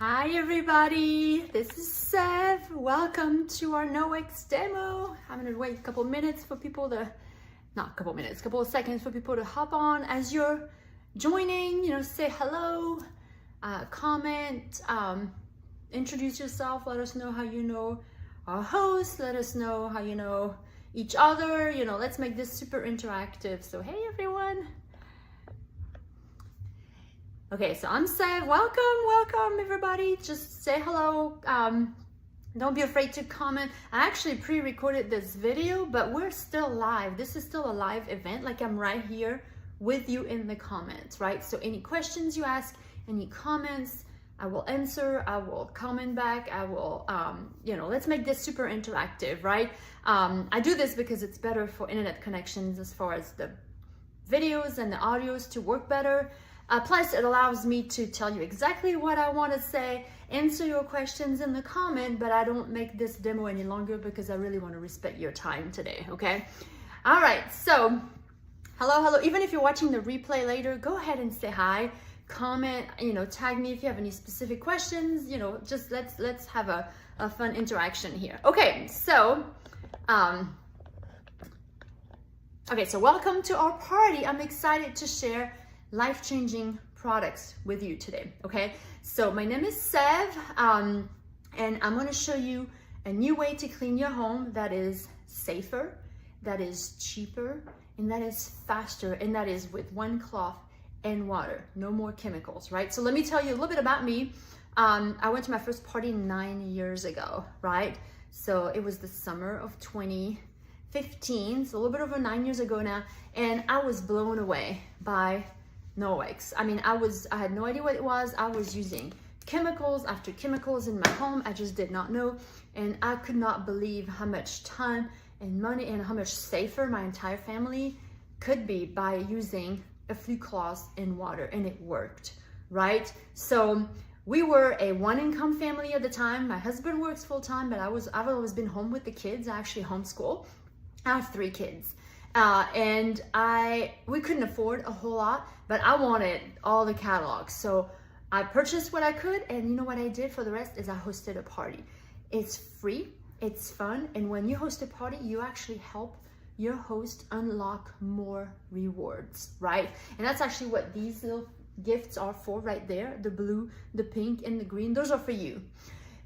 Hi everybody, this is Sev. Welcome to our Norwex demo. I'm gonna wait a couple minutes for people to, not a couple minutes, a couple of seconds for people to hop on. As you're joining, say hello, comment, introduce yourself, let us know how you know our host, let us know how you know each other, let's make this super interactive. So hey everyone. Okay, so I'm Sev. Welcome everybody. Just say hello. Don't be afraid to comment. I actually pre-recorded this video, but we're still live. This is still a live event. Like I'm right here with you in the comments, right? So any questions you ask, any comments, I will answer. I will comment back. I will, let's make this super interactive, right? I do this because it's better for internet connections as far as the videos and the audios to work better. Plus, it allows me to tell you exactly what I want to say, answer your questions in the comment, but I don't make this demo any longer because I really want to respect your time today, okay? All right, so hello. Even if you're watching the replay later, go ahead and say hi, comment, tag me if you have any specific questions, just let's have a fun interaction here. Okay, so welcome to our party. I'm excited to share life-changing products with you today, okay? So my name is Sev, and I'm gonna show you a new way to clean your home that is safer, that is cheaper, and that is faster, and that is with one cloth and water, no more chemicals, right? So let me tell you a little bit about me. I went to my first party 9 years ago, right? So it was the summer of 2015, so a little bit over 9 years ago now, and I was blown away by Norwex. I mean, I had no idea what it was. I was using chemicals after chemicals in my home. I just did not know. And I could not believe how much time and money and how much safer my entire family could be by using a few cloths and water. And it worked, right? So we were a one-income family at the time. My husband works full-time, but I've always been home with the kids. I actually homeschool. I have 3 kids. And we couldn't afford a whole lot, but I wanted all the catalogs. So I purchased what I could, and you know what I did for the rest is I hosted a party. It's free, it's fun, and when you host a party, you actually help your host unlock more rewards, right? And that's actually what these little gifts are for right there. The blue, the pink, and the green, those are for you.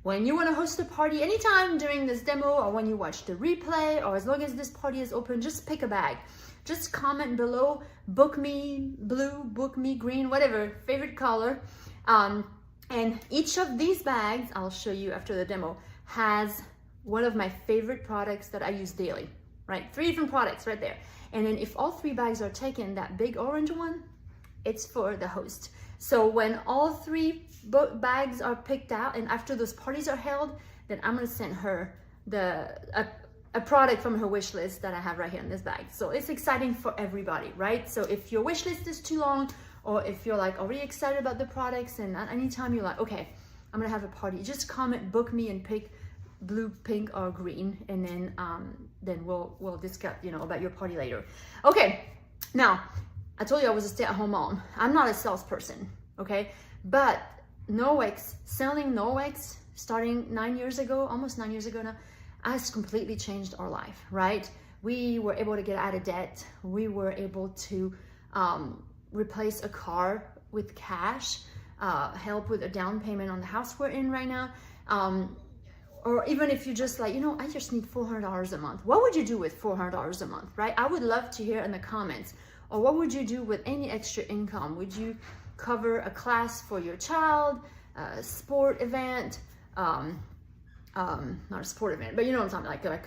When you want to host a party anytime during this demo, or when you watch the replay, or as long as this party is open, just pick a bag. Just comment below, book me blue, book me green, whatever, favorite color. And each of these bags, I'll show you after the demo, has one of my favorite products that I use daily, right? 3 different products right there. And then if all 3 bags are taken, that big orange one, it's for the host. So when all 3 bags are picked out and after those parties are held, then I'm gonna send her a product from her wish list that I have right here in this bag. So it's exciting for everybody, right? So if your wish list is too long, or if you're like already excited about the products, and anytime you're like, okay, I'm gonna have a party, just comment, book me, and pick blue, pink, or green, and then we'll discuss, about your party later. Okay, now I told you I was a stay-at-home mom. I'm not a salesperson, okay? But selling Norwex, starting 9 years ago, almost 9 years ago now, has completely changed our life, right? We were able to get out of debt. We were able to replace a car with cash, help with a down payment on the house we're in right now. Or even if you just like, I just need $400 a month. What would you do with $400 a month, right? I would love to hear in the comments. Or what would you do with any extra income? Would you cover a class for your child, a sport event, not a sport event, but you know what I'm talking about, like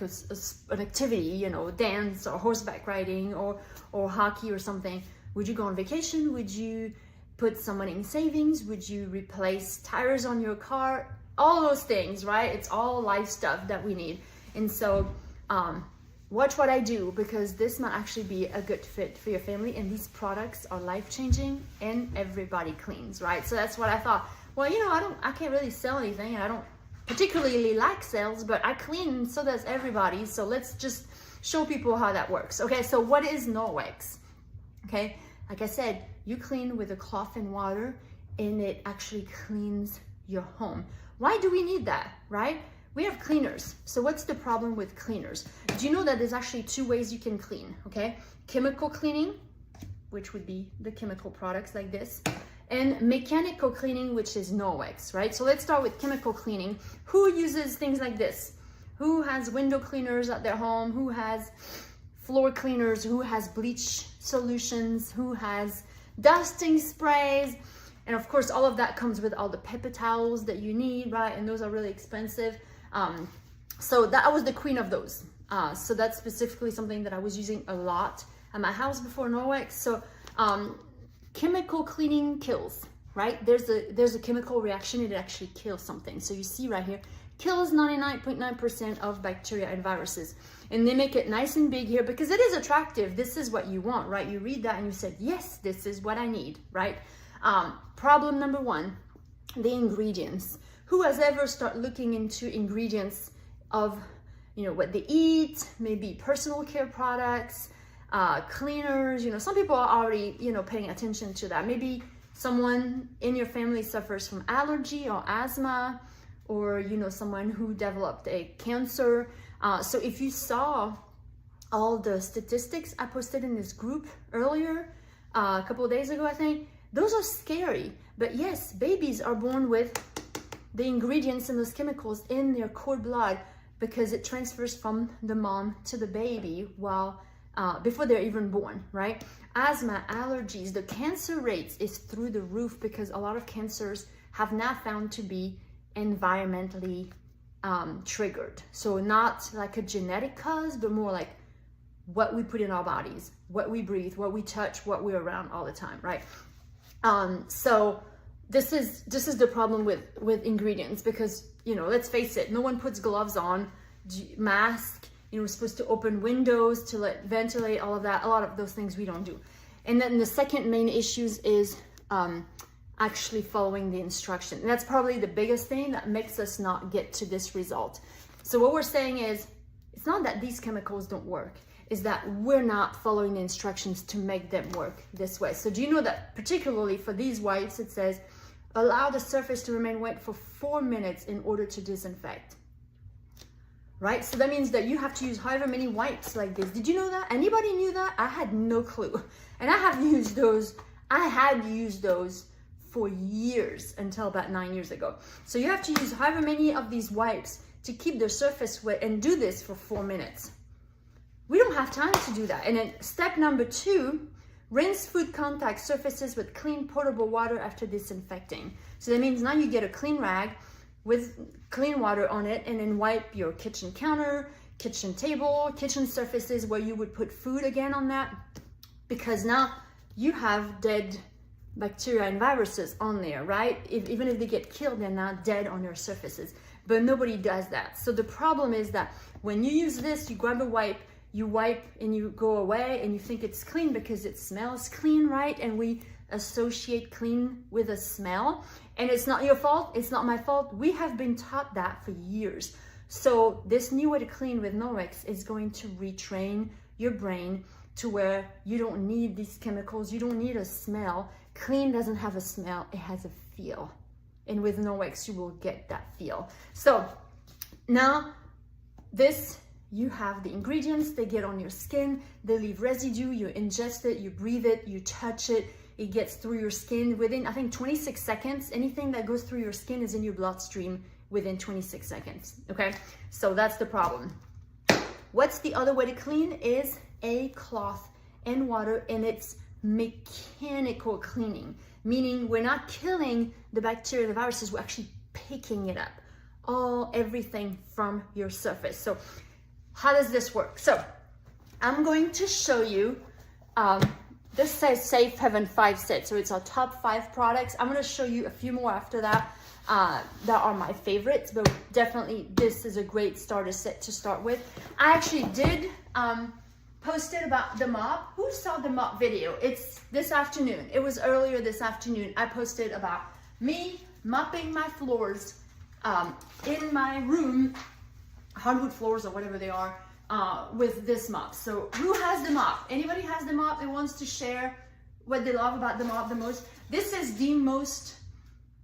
an activity, dance or horseback riding or hockey or something. Would you go on vacation? Would you put some money in savings? Would you replace tires on your car? All those things, right? It's all life stuff that we need. And so watch what I do, because this might actually be a good fit for your family, and these products are life-changing and everybody cleans, right? So that's what I thought. Well, I can't really sell anything, and I don't particularly like sales, but I clean, and so does everybody. So let's just show people how that works. Okay, so what is Norwex? Okay, like I said, you clean with a cloth and water, and it actually cleans your home. Why do we need that, right? We have cleaners. So what's the problem with cleaners? Do you know that there's actually two ways you can clean, okay? Chemical cleaning, which would be the chemical products like this, and mechanical cleaning, which is Norwex, right? So let's start with chemical cleaning. Who uses things like this? Who has window cleaners at their home? Who has floor cleaners? Who has bleach solutions? Who has dusting sprays? And of course, all of that comes with all the paper towels that you need, right? And those are really expensive. So that was the queen of those. So that's specifically something that I was using a lot at my house before Norwex. So chemical cleaning kills, right? There's a chemical reaction, it actually kills something. So you see right here, kills 99.9% of bacteria and viruses. And they make it nice and big here because it is attractive. This is what you want, right? You read that and you said, yes, this is what I need, right? Problem number one, the ingredients. Who has ever started looking into ingredients of, you know, what they eat, maybe personal care products, cleaners? You know, some people are already, you know, paying attention to that. Maybe someone in your family suffers from allergy or asthma, or, you know, someone who developed a cancer. So if you saw all the statistics I posted in this group earlier, a couple of days ago, I think, those are scary. But yes, babies are born with the ingredients and those chemicals in their cord blood because it transfers from the mom to the baby while before they're even born, right? Asthma, allergies, the cancer rates is through the roof because a lot of cancers have now found to be environmentally triggered. So not like a genetic cause, but more like what we put in our bodies, what we breathe, what we touch, what we're around all the time, right? So this is the problem with ingredients because, you know, let's face it, no one puts gloves on, mask, you know, we're supposed to open windows to let ventilate, all of that. A lot of those things we don't do. And then the second main issues is actually following the instruction. And that's probably the biggest thing that makes us not get to this result. So what we're saying is, it's not that these chemicals don't work, is that we're not following the instructions to make them work this way. So do you know that particularly for these wipes, it says, allow the surface to remain wet for 4 minutes in order to disinfect, right? So that means that you have to use however many wipes like this. Did you know that? Anybody knew that? I had no clue. And I have used those, I had used those for years until about 9 years ago. So you have to use however many of these wipes to keep the surface wet and do this for 4 minutes. We don't have time to do that. And then step number 2, rinse food contact surfaces with clean potable water after disinfecting. So that means now you get a clean rag with clean water on it and then wipe your kitchen counter, kitchen table, kitchen surfaces where you would put food again on that, because now you have dead bacteria and viruses on there, right? Even if they get killed, they're not dead on your surfaces, but nobody does that. So the problem is that when you use this, you grab a wipe, you wipe and you go away and you think it's clean because it smells clean, right? And we associate clean with a smell, and it's not your fault, it's not my fault. We have been taught that for years. So this new way to clean with Norwex is going to retrain your brain to where you don't need these chemicals, you don't need a smell. Clean doesn't have a smell, it has a feel. And with Norwex, you will get that feel. So now this, you have the ingredients, they get on your skin, they leave residue, you ingest it, you breathe it, you touch it, it gets through your skin within, I think, 26 seconds. Anything that goes through your skin is in your bloodstream within 26 seconds, okay? So that's the problem. What's the other way to clean is a cloth and water, and it's mechanical cleaning, meaning we're not killing the bacteria, the viruses, we're actually picking it up, everything from your surface. So how does this work? So I'm going to show you, this says Safe Haven 5 set, so it's our top 5 products. I'm gonna show you a few more after that that are my favorites, but definitely this is a great starter set to start with. I actually did post it about the mop. Who saw the mop video? It's this afternoon. It was earlier this afternoon. I posted about me mopping my floors in my room, hardwood floors or whatever they are, with this mop. So who has the mop? Anybody has the mop that wants to share what they love about the mop the most? This is the most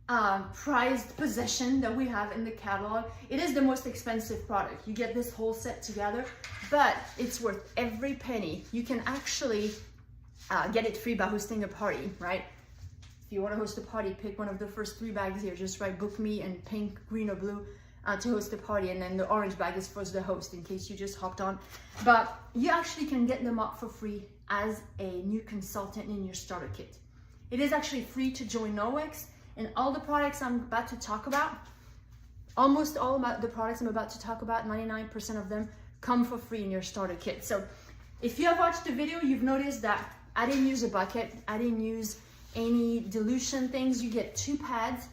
prized possession that we have in the catalog. It is the most expensive product. You get this whole set together, but it's worth every penny. You can actually get it free by hosting a party, right? If you want to host a party, pick one of the first 3 bags here. Just write book me and pink, green, or blue to host a party, and then the orange bag is for the host in case you just hopped on. But you actually can get them up for free as a new consultant in your starter kit. It is actually free to join Norwex, and all the products I'm about to talk about, almost all about the products I'm about to talk about, 99% of them come for free in your starter kit. So if you have watched the video, you've noticed that I didn't use a bucket, I didn't use any dilution things. You get 2 pads,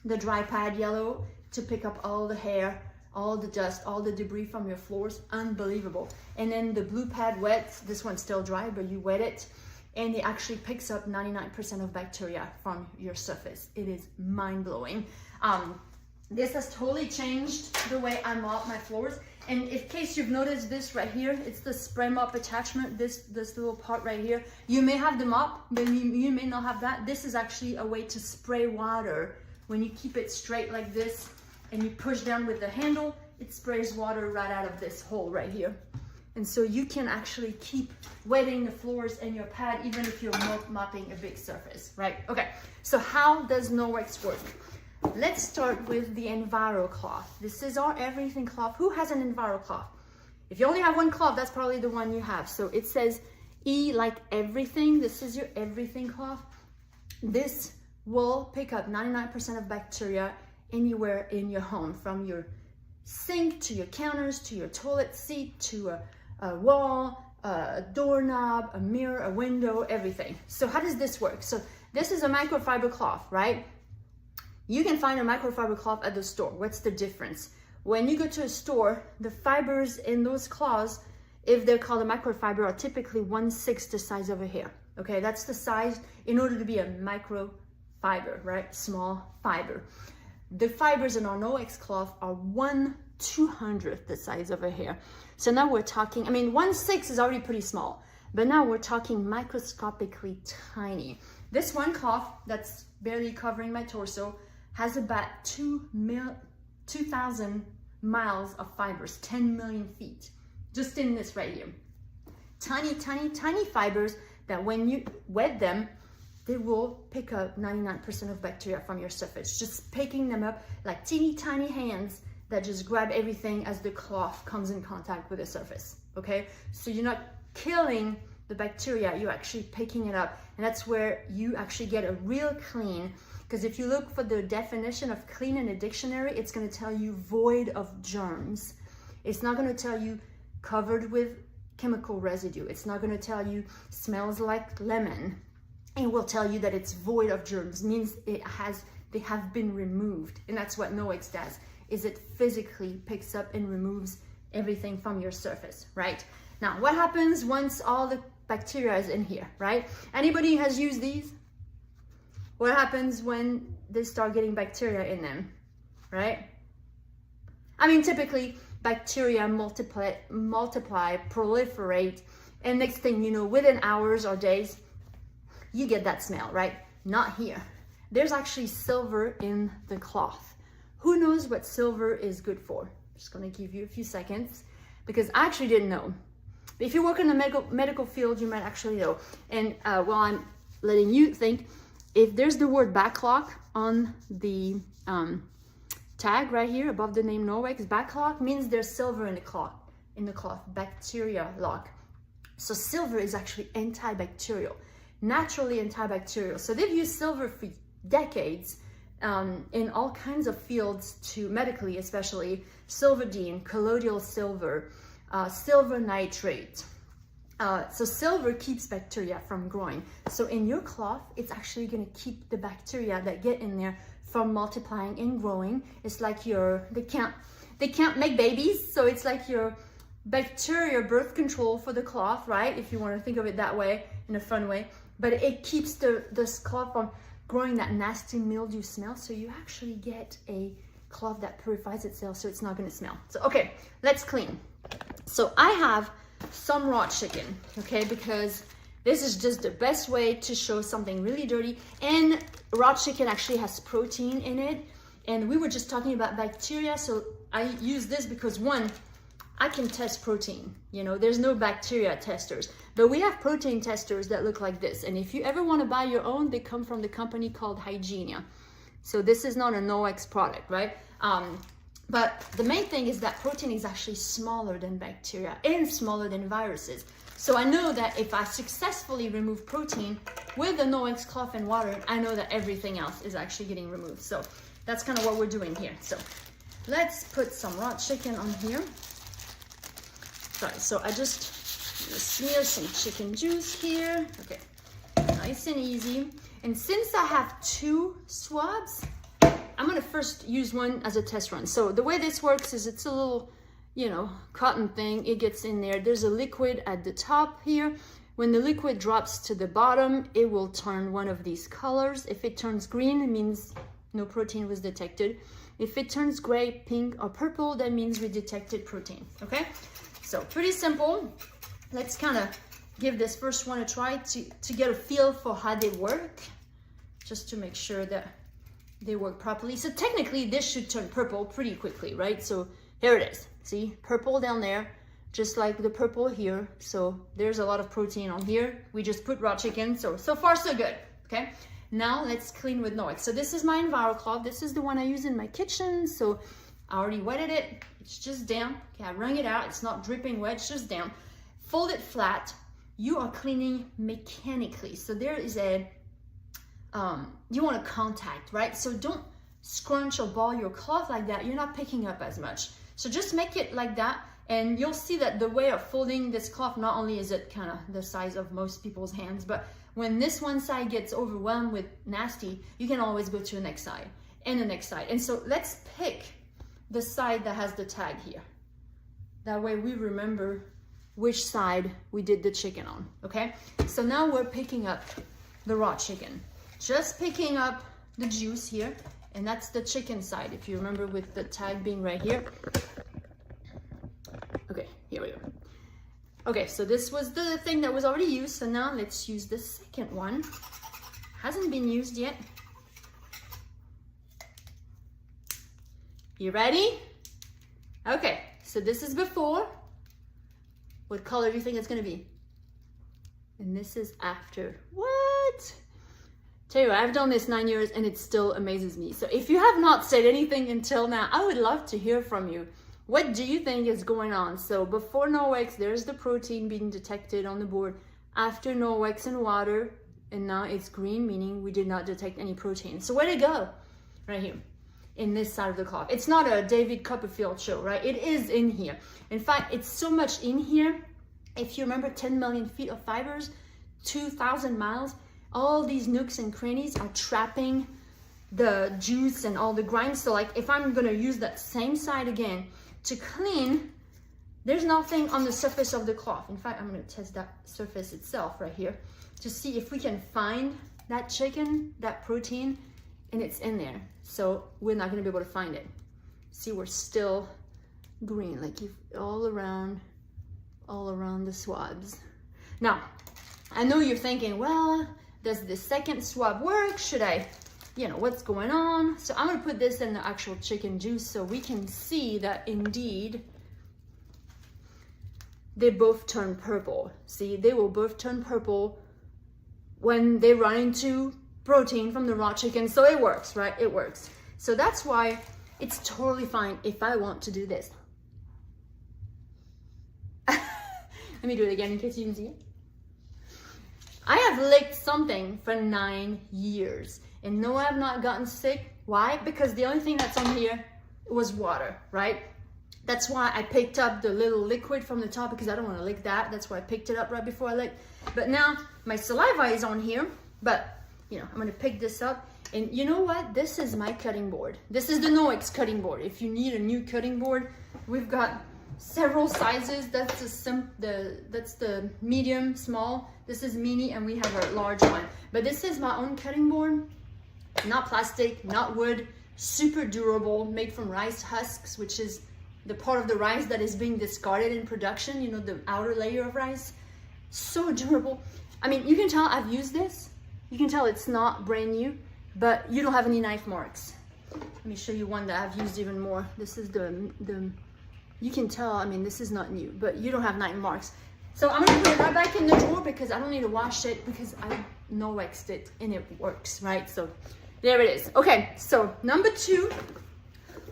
the dry pad yellow to pick up all the hair, all the dust, all the debris from your floors, unbelievable. And then the blue pad wet, this one's still dry, but you wet it, and it actually picks up 99% of bacteria from your surface. It is mind-blowing. This has totally changed the way I mop my floors. And in case you've noticed this right here, it's the spray mop attachment, this little part right here. You may have the mop, but you may not have that. This is actually a way to spray water. When you keep it straight like this and you push down with the handle, it sprays water right out of this hole right here. And so you can actually keep wetting the floors and your pad even if you're mopping a big surface, right? Okay, so how does Norwex work? Let's start with the Enviro cloth. This is our everything cloth. Who has an Enviro cloth? If you only have one cloth, that's probably the one you have. So it says E like everything. This is your everything cloth. This will pick up 99% of bacteria anywhere in your home, from your sink to your counters to your toilet seat to a wall, a doorknob, a mirror, a window, everything. So how does this work? So this is a microfiber cloth, right? You can find a microfiber cloth at the store. What's the difference? When you go to a store, the fibers in those cloths, if they're called a microfiber, are typically 1/6 the size of a hair. Okay, that's the size in order to be a microfiber, right? Small fiber. The fibers in our Norwex cloth are 1/200th the size of a hair. So now we're talking, I mean, 1/6 is already pretty small, but now we're talking microscopically tiny. This one cloth that's barely covering my torso has about 2,000 miles of fibers, 10 million feet, just in this right here. Tiny, tiny, tiny fibers that when you wet them, they will pick up 99% of bacteria from your surface, just picking them up like teeny tiny hands that just grab everything as the cloth comes in contact with the surface, okay? So you're not killing the bacteria, you're actually picking it up, and that's where you actually get a real clean. Because if you look for the definition of clean in a dictionary, it's going to tell you void of germs. It's not going to tell you covered with chemical residue. It's not going to tell you smells like lemon. It will tell you that it's void of germs, means they have been removed. And that's what Norwex does, is it physically picks up and removes everything from your surface, right? Now, what happens once all the bacteria is in here, right? Anybody has used these? What happens when they start getting bacteria in them, right? I mean, typically bacteria multiply, proliferate, and next thing you know, within hours or days, you get that smell, right? Not here. There's actually silver in the cloth. Who knows what silver is good for? I'm just gonna give you a few seconds because I actually didn't know. But if you work in the medical field, you might actually know. And while I'm letting you think, if there's the word backlock on the tag right here above the name Norwex, backlock means there's silver in the cloth, bacteria lock. So silver is actually antibacterial, naturally antibacterial. So they've used silver for decades in all kinds of fields, to medically especially, silverdene, colloidal silver, silver nitrate. So silver keeps bacteria from growing. So in your cloth, it's actually going to keep the bacteria that get in there from multiplying and growing. It's like they can't make babies, so it's like your bacteria birth control for the cloth, right? If you want to think of it that way, in a fun way. But it keeps this cloth from growing that nasty mildew smell, so you actually get a cloth that purifies itself, so it's not going to smell. So okay, let's clean. So I have some raw chicken, okay, because this is just the best way to show something really dirty. And raw chicken actually has protein in it. And we were just talking about bacteria. So I use this because one, I can test protein. You know, there's no bacteria testers, but we have protein testers that look like this. And if you ever want to buy your own, they come from the company called Hygienia. So this is not a Norwex product, right? But the main thing is that protein is actually smaller than bacteria and smaller than viruses. So I know that if I successfully remove protein with the Norwex cloth and water, I know that everything else is actually getting removed. So that's kind of what we're doing here. So let's put some raw chicken on here. Sorry, so I just smear some chicken juice here. Okay, nice and easy. And since I have 2 swabs, I'm gonna first use one as a test run. So the way this works is it's a little, you know, cotton thing. It gets in there. There's a liquid at the top here. When the liquid drops to the bottom, it will turn one of these colors. If it turns green, it means no protein was detected. If it turns gray, pink, or purple, that means we detected protein, okay? So pretty simple. Let's kind of give this first one a try to get a feel for how they work, just to make sure that they work properly. So technically this should turn purple pretty quickly, right? So here it is. See, purple down there, just like the purple here. So there's a lot of protein on here. We just put raw chicken. So far so good, okay? Now let's clean with Norwex. So this is my EnviroCloth. This is the one I use in my kitchen. So I already wetted it. It's just damp. Okay, I wrung it out. It's not dripping wet, it's just damp. Fold it flat. You are cleaning mechanically. So there is a, you want to contact, right? So don't scrunch or ball your cloth like that. You're not picking up as much. So just make it like that. And you'll see that the way of folding this cloth, not only is it kind of the size of most people's hands, but when this one side gets overwhelmed with nasty, you can always go to the next side and the next side. And so let's pick the side that has the tag here. That way we remember which side we did the chicken on, okay? So now we're picking up the raw chicken. Just picking up the juice here, and that's the chicken side, if you remember, with the tag being right here. Okay, here we go. Okay, so this was the thing that was already used, so now let's use the second one. Hasn't been used yet. You ready? Okay, so this is before. What color do you think it's gonna be? And this is after. What? Tell you what, I've done this 9 years and it still amazes me. So if you have not said anything until now, I would love to hear from you. What do you think is going on? So before Norwex, there's the protein being detected on the board. After Norwex and water, and now it's green, meaning we did not detect any protein. So where'd it go? Right here, in this side of the cloth. It's not a David Copperfield show, right? It is in here. In fact, it's so much in here. If you remember 10 million feet of fibers, 2,000 miles, all these nooks and crannies are trapping the juice and all the grinds. So like if I'm gonna use that same side again to clean, there's nothing on the surface of the cloth. In fact, I'm gonna test that surface itself right here to see if we can find that chicken, that protein, and it's in there. So we're not gonna be able to find it. See, we're still green, like if all around the swabs. Now, I know you're thinking, well, does the second swab work? Should I, you know, what's going on? So I'm gonna put this in the actual chicken juice so we can see that indeed they both turn purple. See, they will both turn purple when they run into protein from the raw chicken. So it works, right? It works. So that's why it's totally fine if I want to do this. Let me do it again in case you didn't see it. I have licked something for 9 years and no, I have not gotten sick. Why? Because the only thing that's on here was water, right? That's why I picked up the little liquid from the top because I don't want to lick that. That's why I picked it up right before I licked. But now my saliva is on here, but you know, I'm going to pick this up. And you know what? This is my cutting board. This is the Norwex cutting board. If you need a new cutting board, we've got several sizes. That's the medium, small. This is mini, and we have a large one. But this is my own cutting board. Not plastic, not wood, super durable, made from rice husks, which is the part of the rice that is being discarded in production, you know, the outer layer of rice. So durable. I mean, you can tell I've used this. You can tell it's not brand new. but you don't have any knife marks. Let me show you one that I've used even more. This is the you can tell, I mean, this is not new, but you don't have knife marks. So I'm gonna put it right back in the drawer because I don't need to wash it because I Norwexed it and it works, right? So there it is. Okay, so number 2,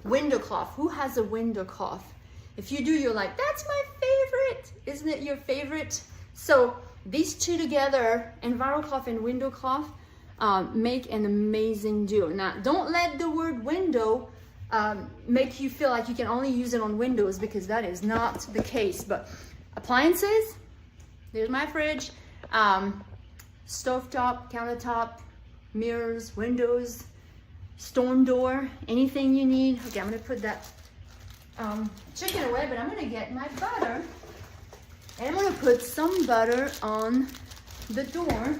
window cloth. Who has a window cloth? If you do, you're like, that's my favorite. Isn't it your favorite? So these two together, enviro cloth and window cloth, make an amazing duo. Now, don't let the word window make you feel like you can only use it on windows, because that is not the case. But appliances, there's my fridge, stovetop, countertop, mirrors, windows, storm door, anything you need. Okay, I'm gonna put that chicken away, but I'm gonna get my butter and I'm gonna put some butter on the door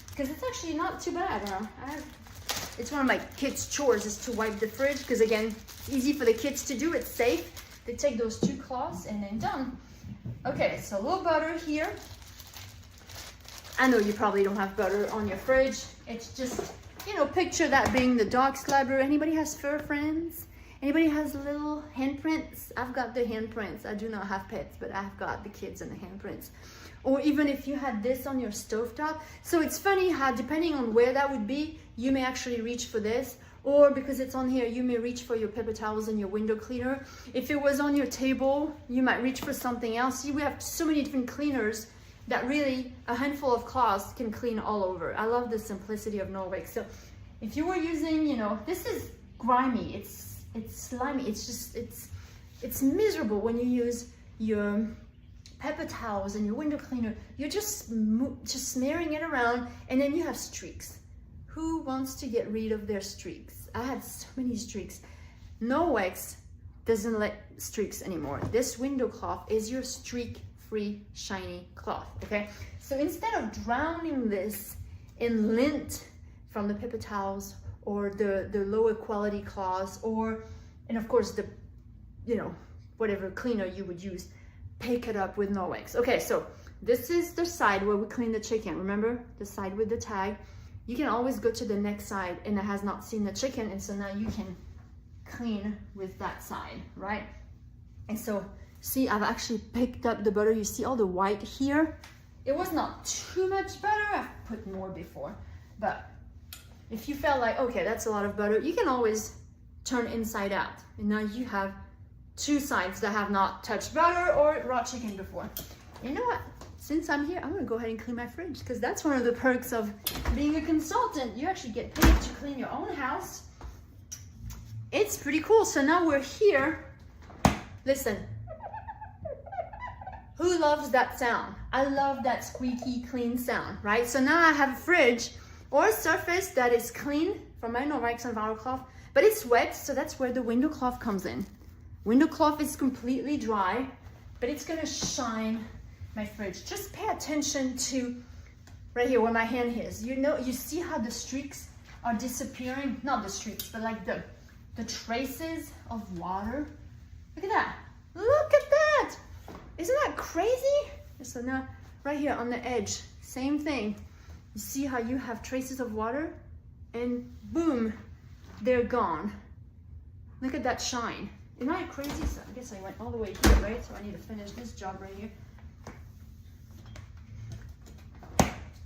because it's actually not too bad. It's one of my kids' chores is to wipe the fridge because, again, it's easy for the kids to do. It's safe. They take those 2 cloths and then done. Okay, so a little butter here. I know you probably don't have butter on your fridge. It's just, you know, picture that being the dog slobber. Anybody has fur friends? Anybody has little handprints? I've got the handprints. I do not have pets, but I've got the kids and the handprints. Or even if you had this on your stovetop. So it's funny how, depending on where that would be, you may actually reach for this. Or because it's on here, you may reach for your paper towels and your window cleaner. If it was on your table, you might reach for something else. See, we have so many different cleaners that really a handful of cloths can clean all over. I love the simplicity of Norwex. So if you were using, you know, this is grimy, it's slimy, it's miserable when you use your paper towels and your window cleaner. You're just smearing it around and then you have streaks. Who wants to get rid of their streaks? I had so many streaks. Norwex doesn't let streaks anymore. This window cloth is your streak-free, shiny cloth, okay? So instead of drowning this in lint from the paper towels or the lower quality cloths, and of course the, you know, whatever cleaner you would use, pick it up with Norwex. Okay, so this is the side where we clean the chicken. Remember the side with the tag? You can always go to the next side and it has not seen the chicken, and so now you can clean with that side, right? And so see, I've actually picked up the butter. You see all the white here? It was not too much butter. I've put more before, but if you felt like, okay, that's a lot of butter, you can always turn inside out. And now you have 2 sides that have not touched butter or raw chicken before. You know what? Since I'm here, I'm gonna go ahead and clean my fridge because that's one of the perks of being a consultant. You actually get paid to clean your own house. It's pretty cool. So now we're here. Listen. Who loves that sound? I love that squeaky clean sound, right? So now I have a fridge or a surface that is clean from my Norwex enviro cloth, but it's wet, so that's where the window cloth comes in. Window cloth is completely dry, but it's gonna shine my fridge. Just pay attention to right here where my hand is. You know, you see how the streaks are disappearing? Not the streaks, but like the traces of water. Look at that. Look at that. Isn't that crazy? So now right here on the edge, same thing. You see how you have traces of water and boom, they're gone. Look at that shine. Am I crazy? So I guess I went all the way here, right? So I need to finish this job right here.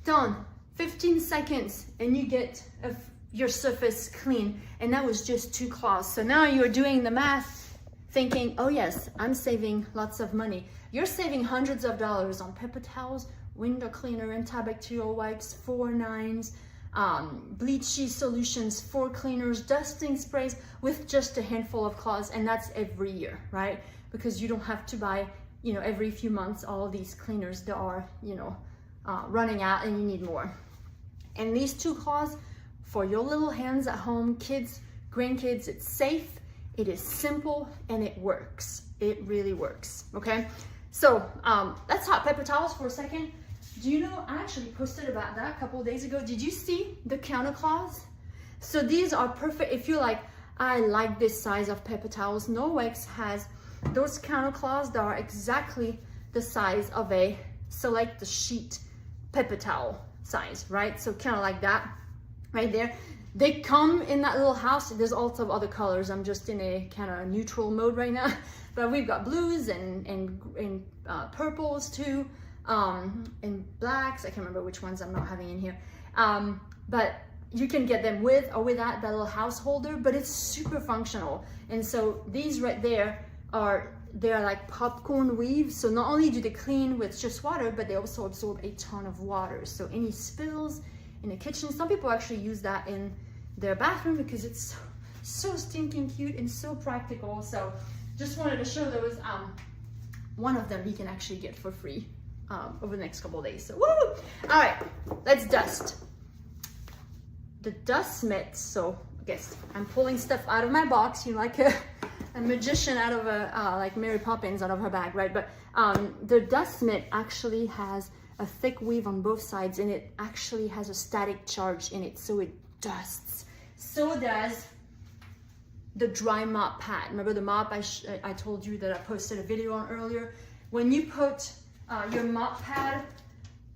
Done. 15 seconds and you get your surface clean. And that was just 2 cloths. So now you're doing the math thinking, oh yes, I'm saving lots of money. You're saving hundreds of dollars on paper towels, window cleaner, antibacterial wipes, 4-9s, bleachy solutions, 4 cleaners, dusting sprays with just a handful of cloths, and that's every year, right? Because you don't have to buy, you know, every few months all these cleaners that are, you know, running out and you need more. And these 2 cloths for your little hands at home, kids, grandkids, it's safe, it is simple, and it works. It really works, okay? So let's hot paper towels for a second. Do you know, I actually posted about that a couple of days ago. Did you see the counter cloths? So these are perfect if you're like, I like this size of paper towels. Norwex has those counter cloths that are exactly the size of a select the sheet paper towel size, right? So kind of like that right there. They come in that little house. There's also other colors. I'm just in a kind of neutral mode right now. But we've got blues and purples too, and blacks. I can't remember which ones I'm not having in here. But you can get them with or without that little house holder, but it's super functional. And so these right there they're like popcorn weaves. So not only do they clean with just water, but they also absorb a ton of water. So any spills in the kitchen, some people actually use that in their bathroom because it's so stinking cute and so practical. So just wanted to show those. One of them you can actually get for free over the next couple of days. So woo! All right, let's dust. The dust mitt. So I guess I'm pulling stuff out of my box, you know, like a magician out of a like Mary Poppins out of her bag, right? But the dust mitt actually has a thick weave on both sides, and it actually has a static charge in it, so it dusts. So does the dry mop pad. Remember the mop I told you that I posted a video on earlier? When you put your mop pad,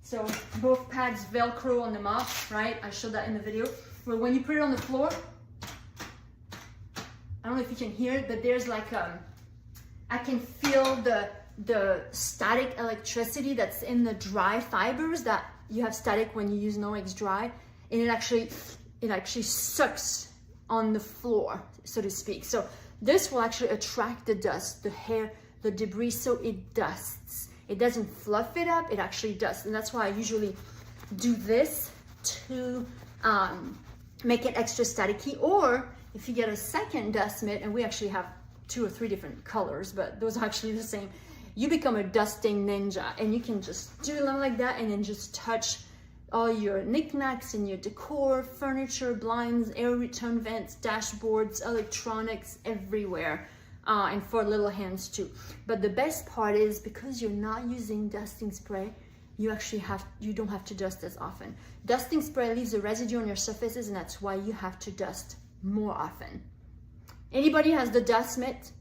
so both pads Velcro on the mop, right? I showed that in the video. Well, when you put it on the floor, I don't know if you can hear it, but there's like I can feel the static electricity that's in the dry fibers that you have static when you use Norwex dry, and it actually sucks on the floor, so to speak. So this will actually attract the dust, the hair, the debris, so it dusts. It doesn't fluff it up, it actually dusts. And that's why I usually do this to make it extra staticky. Or if you get a second dust mitt, and we actually have 2 or 3 different colors, but those are actually the same, you become a dusting ninja, and you can just do them like that and then just touch all your knickknacks and your decor, furniture, blinds, air return vents, dashboards, electronics, everywhere, and for little hands too. But the best part is, because you're not using dusting spray, you don't have to dust as often. Dusting spray leaves a residue on your surfaces, and that's why you have to dust more often. Anybody has the dust mitt?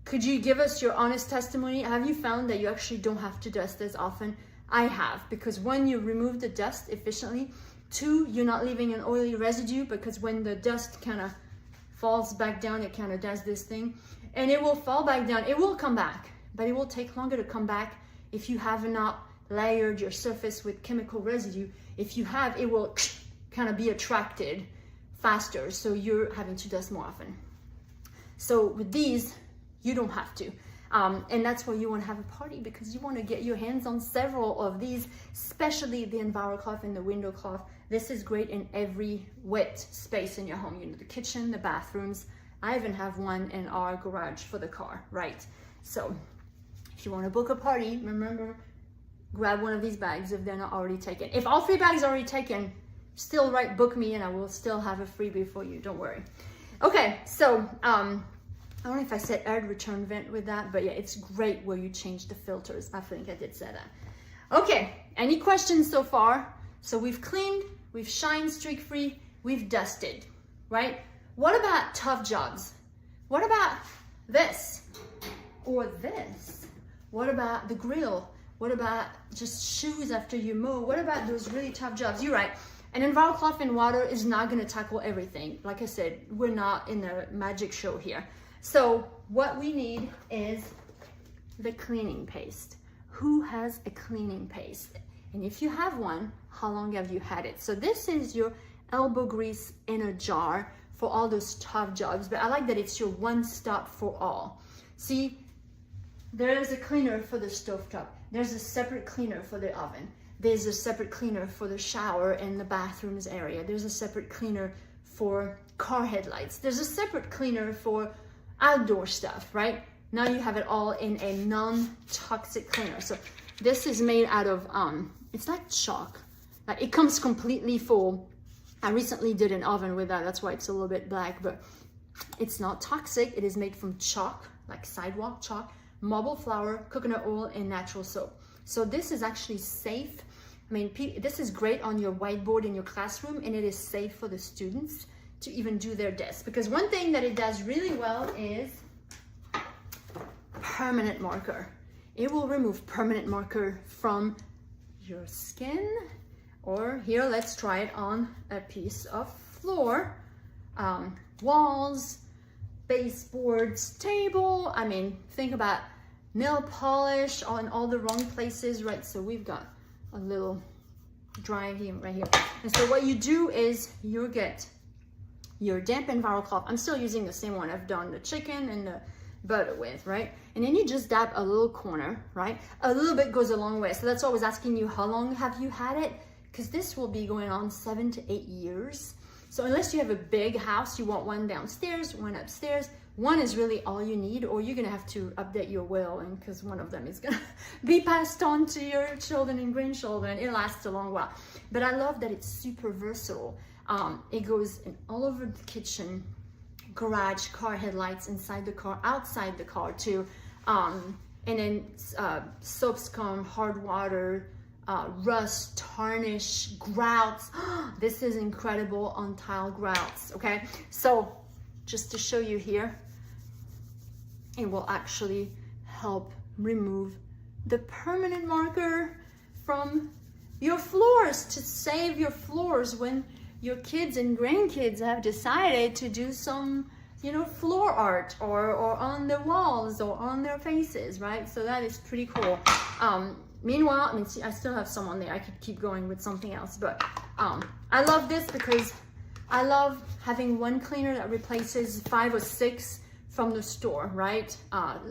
Could you give us your honest testimony? Have you found that you actually don't have to dust as often? I have, because when you remove the dust efficiently, 2, you're not leaving an oily residue, because when the dust kind of falls back down, it kind of does this thing, and it will fall back down. It will come back, but it will take longer to come back if you have not layered your surface with chemical residue. If you have, it will kind of be attracted faster, so you're having to dust more often. So with these, you don't have to. And that's why you want to have a party, because you want to get your hands on several of these, especially the EnviroCloth and the window cloth. This is great in every wet space in your home, you know, the kitchen, the bathrooms. I even have one in our garage for the car, right? So if you want to book a party, remember, grab one of these bags if they're not already taken. If all 3 bags are already taken, still book me, and I will still have a freebie for you, don't worry. Okay, so I don't know if I said air return vent with that, but yeah, it's great where you change the filters. I think I did say that. Okay, any questions so far? So we've cleaned, we've shined streak-free, we've dusted, right? What about tough jobs? What about this or this? What about the grill? What about just shoes after you mow? What about those really tough jobs? You're right. And EnviroCloth and water is not going to tackle everything. Like I said, we're not in a magic show here. So what we need is the cleaning paste. Who has a cleaning paste? And if you have one, how long have you had it? So this is your elbow grease in a jar for all those tough jobs, but I like that it's your one stop for all. See, there is a cleaner for the stovetop. There's a separate cleaner for the oven. There's a separate cleaner for the shower and the bathrooms area. There's a separate cleaner for car headlights. There's a separate cleaner for outdoor stuff, right? Now you have it all in a non-toxic cleaner. So this is made out of, it's like chalk. Like, it comes completely full. I recently did an oven with that. That's why it's a little bit black, but it's not toxic. It is made from chalk, like sidewalk chalk, marble flour, coconut oil, and natural soap. So this is actually safe. I mean, this is great on your whiteboard in your classroom, and it is safe for the students to even do their desk. Because one thing that it does really well is permanent marker. It will remove permanent marker from your skin, or here, let's try it on a piece of floor, walls, baseboards, table. I mean, think about nail polish on all the wrong places, right? So we've got a little dry here, right here. And so what you do is you get your damp and viral cloth. I'm still using the same one I've done the chicken and the butter with, right? And then you just dab a little corner, right? A little bit goes a long way. So that's why I was asking you, how long have you had it? Because this will be going on 7 to 8 years. So unless you have a big house, you want one downstairs, one upstairs, one is really all you need, or you're gonna have to update your will, and because one of them is gonna be passed on to your children and grandchildren. It lasts a long while. But I love that it's super versatile. It goes in all over the kitchen, garage, car headlights, inside the car, outside the car too. And then soap scum, hard water, rust, tarnish, grouts. This is incredible on tile grouts, okay? So just to show you here, it will actually help remove the permanent marker from your floors, to save your floors when your kids and grandkids have decided to do some, you know, floor art or on the walls or on their faces, right? So that is pretty cool. Meanwhile, I mean, see, I still have some on there. I could keep going with something else, but I love this because I love having one cleaner that replaces 5 or 6 from the store, right?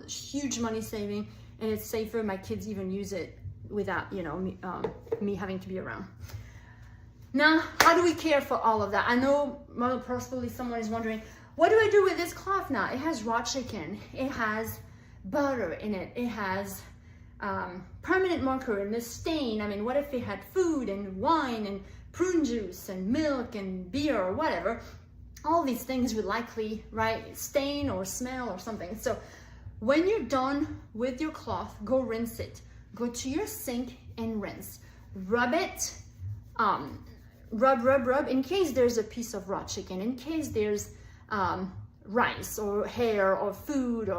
Huge money saving, and it's safer. My kids even use it without, you know, me having to be around. Now, how do we care for all of that? I know possibly someone is wondering, what do I do with this cloth now? It has raw chicken, it has butter in it, it has permanent marker and the stain. I mean, what if it had food and wine and prune juice and milk and beer or whatever? All these things would likely, right, stain or smell or something. So when you're done with your cloth, go rinse it. Go to your sink and rinse. Rub it, rub, in case there's a piece of raw chicken, in case there's rice or hair or food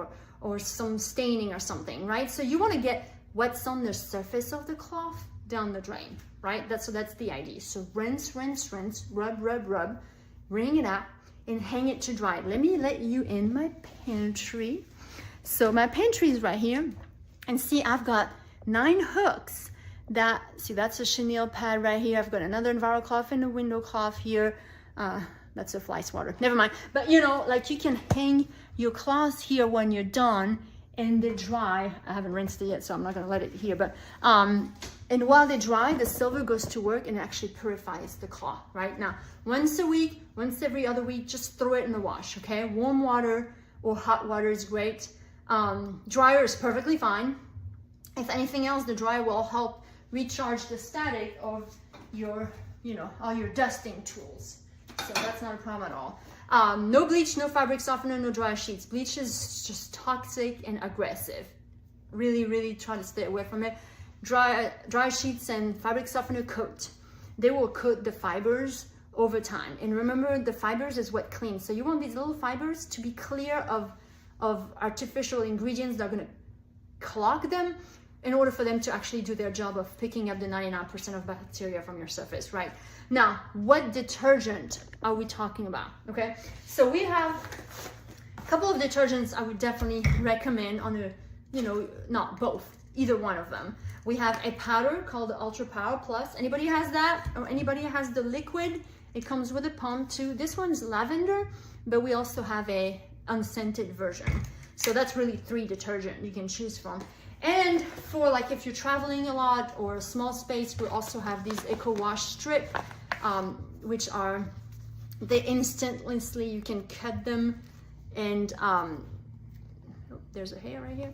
or some staining or something, right? So you want to get what's on the surface of the cloth down the drain, right? So that's the idea. So rinse, rinse, rinse, rub, wring it out and hang it to dry. Let me let you in my pantry. So my pantry is right here, and see, I've got 9 hooks. That's a chenille pad right here. I've got another Enviro cloth and a window cloth here. That's a fly swatter, never mind. But you know, like, you can hang your cloths here when you're done and they dry. I haven't rinsed it yet, so I'm not gonna let it here, but and while they dry, the silver goes to work and actually purifies the cloth. Right now, once a week, once every other week, just throw it in the wash, okay? Warm water or hot water is great. Dryer is perfectly fine. If anything else, the dryer will help recharge the static of your, you know, all your dusting tools. So that's not a problem at all. No bleach, no fabric softener, no dry sheets. Bleach is just toxic and aggressive. Really, really try to stay away from it. Dry sheets and fabric softener coat. They will coat the fibers over time. And remember, the fibers is what cleans. So you want these little fibers to be clear of artificial ingredients that are gonna clog them, in order for them to actually do their job of picking up the 99% of bacteria from your surface, right? Now, what detergent are we talking about, okay? So we have a couple of detergents I would definitely recommend on a, you know, not both, either one of them. We have a powder called the Ultra Power Plus. Anybody has that? Or anybody has the liquid? It comes with a pump too. This one's lavender, but we also have a unscented version. So that's really 3 detergent you can choose from. And for, like, if you're traveling a lot or a small space, we also have these Eco Wash Strip, which are, they instantaneously, you can cut them, and oh, there's a hair right here,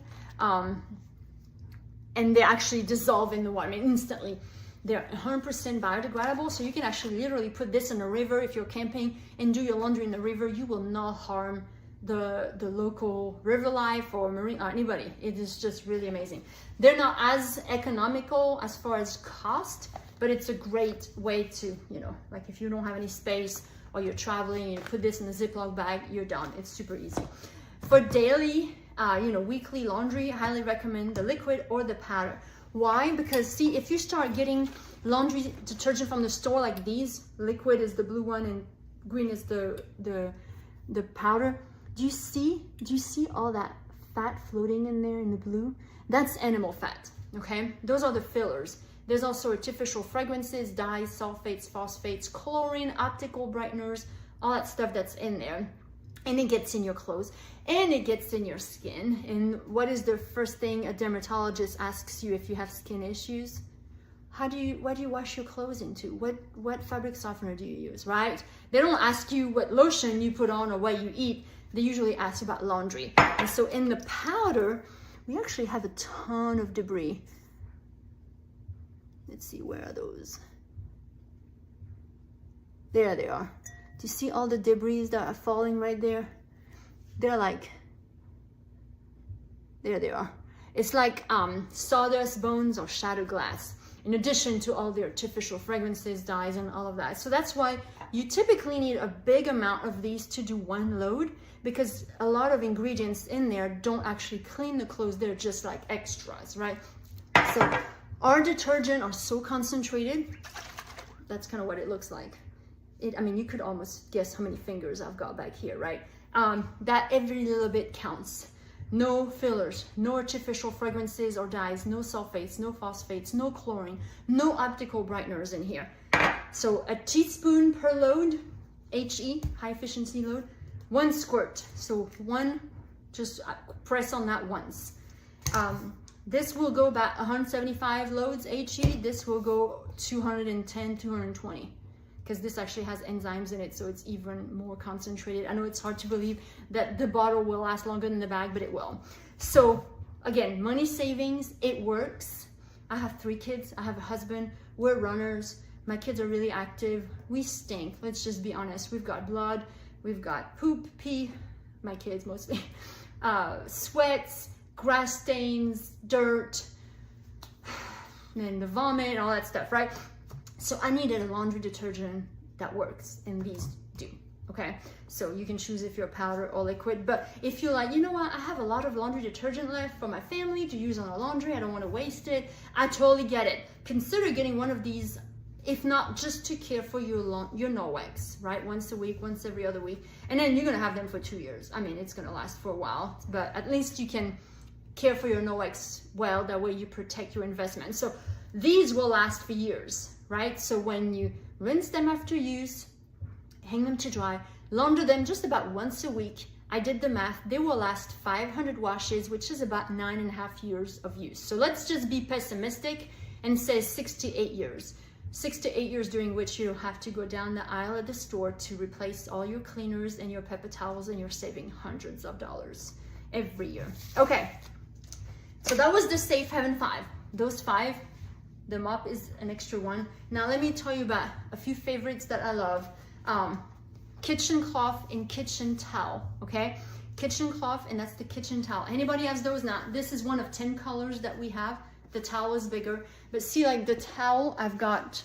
and they actually dissolve in the water. I mean, instantly. They're 100% biodegradable, so you can actually literally put this in a river. If you're camping and do your laundry in the river, you will not harm the local river life or marine or anybody. It is just really amazing. They're not as economical as far as cost, but it's a great way to, you know, like if you don't have any space or you're traveling, you put this in a Ziploc bag, you're done. It's super easy. For daily, you know, weekly laundry, I highly recommend the liquid or the powder. Why? Because see, if you start getting laundry detergent from the store like these, liquid is the blue one and green is the powder. Do you see all that fat floating in there in the blue? That's animal fat, okay? Those are the fillers. There's also artificial fragrances, dyes, sulfates, phosphates, chlorine, optical brighteners, all that stuff that's in there. And it gets in your clothes and it gets in your skin. And what is the first thing a dermatologist asks you if you have skin issues? What do you wash your clothes into? What fabric softener do you use, right? They don't ask you what lotion you put on or what you eat. They usually ask about laundry. And so in the powder, we actually have a ton of debris. Let's see, where are those? There they are. Do you see all the debris that are falling right there? They're like, there they are. It's like sawdust, bones, or shattered glass, in addition to all the artificial fragrances, dyes, and all of that. So that's why you typically need a big amount of these to do one load, because a lot of ingredients in there don't actually clean the clothes. They're just like extras, right? So our detergent are so concentrated. That's kind of what it looks like. I mean, you could almost guess how many fingers I've got back here, right? That every little bit counts. No fillers, no artificial fragrances or dyes, no sulfates, no phosphates, no chlorine, no optical brighteners in here. So a teaspoon per load, HE, high efficiency load, 1 squirt. So one, just press on that once. This will go about 175 loads HE. This will go 210, 220. Because this actually has enzymes in it, so it's even more concentrated. I know it's hard to believe that the bottle will last longer than the bag, but it will. So again, money savings, it works. I have 3 kids, I have a husband, we're runners. My kids are really active. We stink, let's just be honest. We've got blood, we've got poop, pee, my kids mostly, sweats, grass stains, dirt, and the vomit and all that stuff, right? So I needed a laundry detergent that works, and these do, okay? So you can choose if you're powder or liquid, but if you're like, you know what, I have a lot of laundry detergent left for my family to use on our laundry, I don't want to waste it, I totally get it. Consider getting one of these, if not just to care for your Norwex, right? Once a week, once every other week, and then you're gonna have them for 2 years. I mean, it's gonna last for a while, but at least you can care for your Norwex well, that way you protect your investment. So these will last for years, right? So when you rinse them after use, hang them to dry, launder them just about once a week. I did the math, they will last 500 washes, which is about 9.5 years of use. So let's just be pessimistic and say 6 to 8 years. 6 to 8 years during which you'll have to go down the aisle at the store to replace all your cleaners and your paper towels, and you're saving hundreds of dollars every year. Okay, so that was the Safe Haven 5. Those 5. The mop is an extra one. Now let me tell you about a few favorites that I love. Kitchen cloth and kitchen towel, okay? Kitchen cloth, and that's the kitchen towel. Anybody has those? Now, this is one of 10 colors that we have. The towel is bigger, but see, like the towel, I've got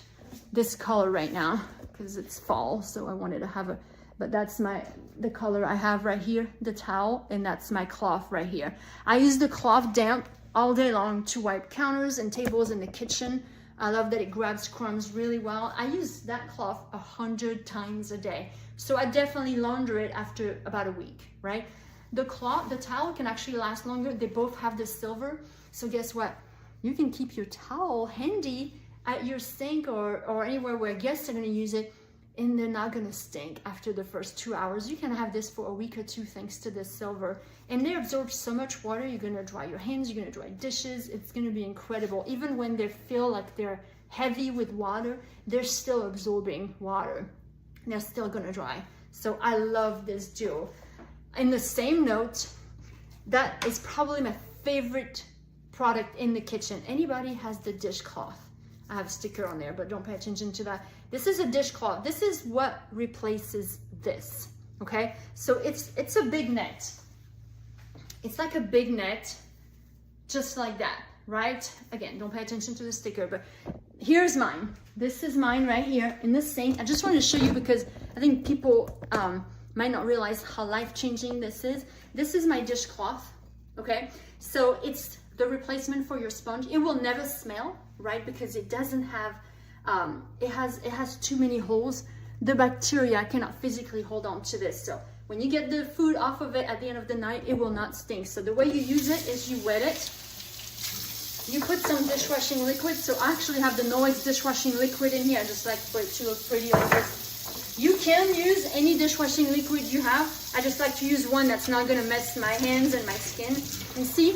this color right now because it's fall, so I wanted to have but that's the color I have right here, the towel, and that's my cloth right here. I use the cloth damp all day long to wipe counters and tables in the kitchen. I love that it grabs crumbs really well. I use that cloth 100 times a day. So I definitely launder it after about a week, right? The towel can actually last longer. They both have the silver. So guess what? You can keep your towel handy at your sink or anywhere where guests are gonna use it, and they're not gonna stink after the first 2 hours. You can have this for a week or 2 thanks to the silver. And they absorb so much water. You're gonna dry your hands, you're gonna dry dishes. It's gonna be incredible. Even when they feel like they're heavy with water, they're still absorbing water. They're still gonna dry. So I love this duo. In the same note, that is probably my favorite product in the kitchen. Anybody has the dishcloth? I have a sticker on there, but don't pay attention to that. This is a dishcloth. This is what replaces this, okay? So it's a big net. It's like a big net, just like that, right? Again, don't pay attention to the sticker, but here's mine. This is mine right here in the sink. I just wanted to show you because I think people might not realize how life-changing this is. This is my dishcloth, okay? So it's the replacement for your sponge. It will never smell, right? Because it doesn't have, it has too many holes. the bacteria cannot physically hold on to this. So when you get the food off of it at the end of the night, it will not stink. So the way you use it is you wet it. You put some dishwashing liquid. So I actually have the Norwex dishwashing liquid in here. I just like for it to look pretty like this. You can use any dishwashing liquid you have. I just like to use one that's not gonna mess my hands and my skin. And see,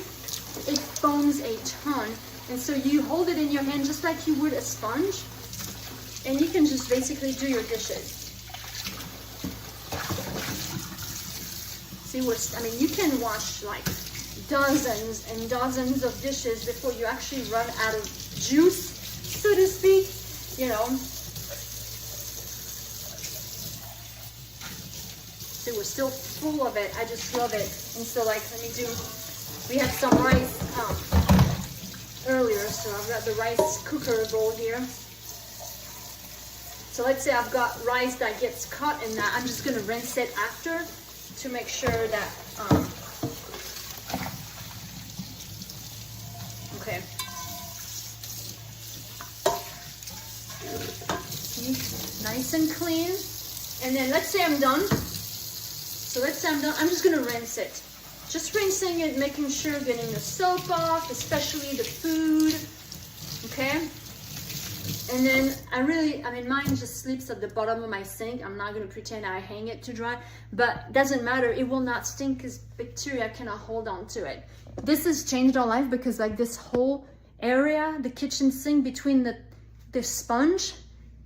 it foams a ton. And so you hold it in your hand just like you would a sponge. And you can just basically do your dishes. See, I mean, you can wash like dozens and dozens of dishes before you actually run out of juice, so to speak, you know. See, we're still full of it. I just love it. And so like, we had some rice earlier, so I've got the rice cooker bowl here. So let's say I've got rice that gets caught in that. I'm just gonna rinse it after to make sure that, okay. Nice and clean. And then let's say I'm done. So let's say I'm done, I'm just gonna rinse it. Just rinsing it, making sure getting the soap off, especially the food, okay? And then mine just sleeps at the bottom of my sink. I'm not gonna pretend I hang it to dry, but doesn't matter, it will not stink because bacteria cannot hold on to it. This has changed our life because like this whole area, the kitchen sink between the sponge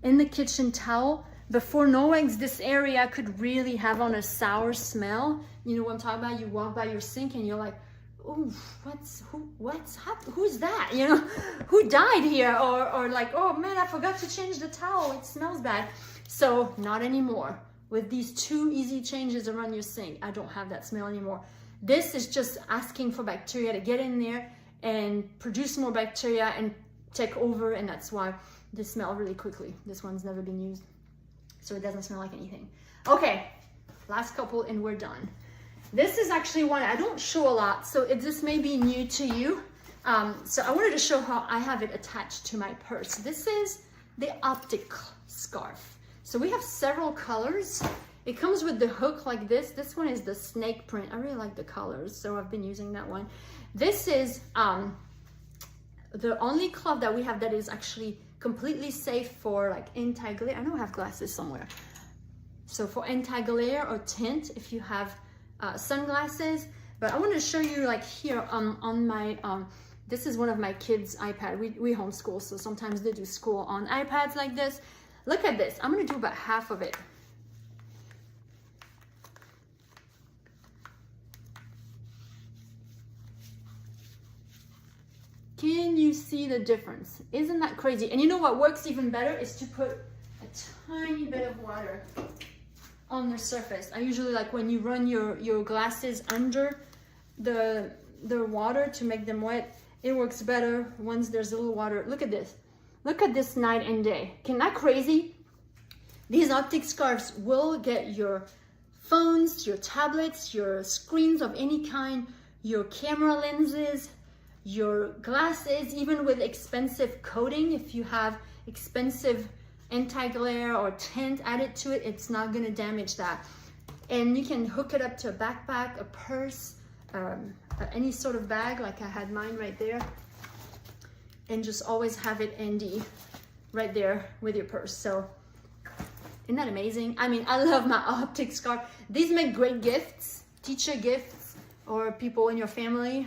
and the kitchen towel, before Norwex, this area could really have on a sour smell. You know what I'm talking about? You walk by your sink and you're like, oh, who's that? You know, who died here? Or like, oh man, I forgot to change the towel. It smells bad. So not anymore. With these 2 easy changes around your sink, I don't have that smell anymore. This is just asking for bacteria to get in there and produce more bacteria and take over. And that's why they smell really quickly. This one's never been used, so it doesn't smell like anything. Okay, last couple and we're done. This is actually one I don't show a lot, so this may be new to you. So I wanted to show how I have it attached to my purse. This is the optic scarf. So we have several colors. It comes with the hook like this. This one is the snake print. I really like the colors, so I've been using that one. This is the only cloth that we have that is actually completely safe for like anti-glare. I know I have glasses somewhere. So for anti-glare or tint, if you have sunglasses. But I want to show you like here on my, this is one of my kids' iPad. We homeschool, so sometimes they do school on iPads like this. Look at this. I'm going to do about half of it. Can you see the difference? Isn't that crazy? And you know what works even better is to put a tiny bit of water on the surface. I usually like when you run your glasses under the water to make them wet. It works better once there's a little water. Look at this. Look at this night and day. Isn't that crazy? These optic scarves will get your phones, your tablets, your screens of any kind, your camera lenses, your glasses, even with expensive coating. If you have expensive anti-glare or tint added to it, it's not going to damage that. And you can hook it up to a backpack, a purse, any sort of bag, like I had mine right there, and just always have it handy right there with your purse. So isn't that amazing? I mean, I love my optic scarf. These make great gifts, teacher gifts, or people in your family.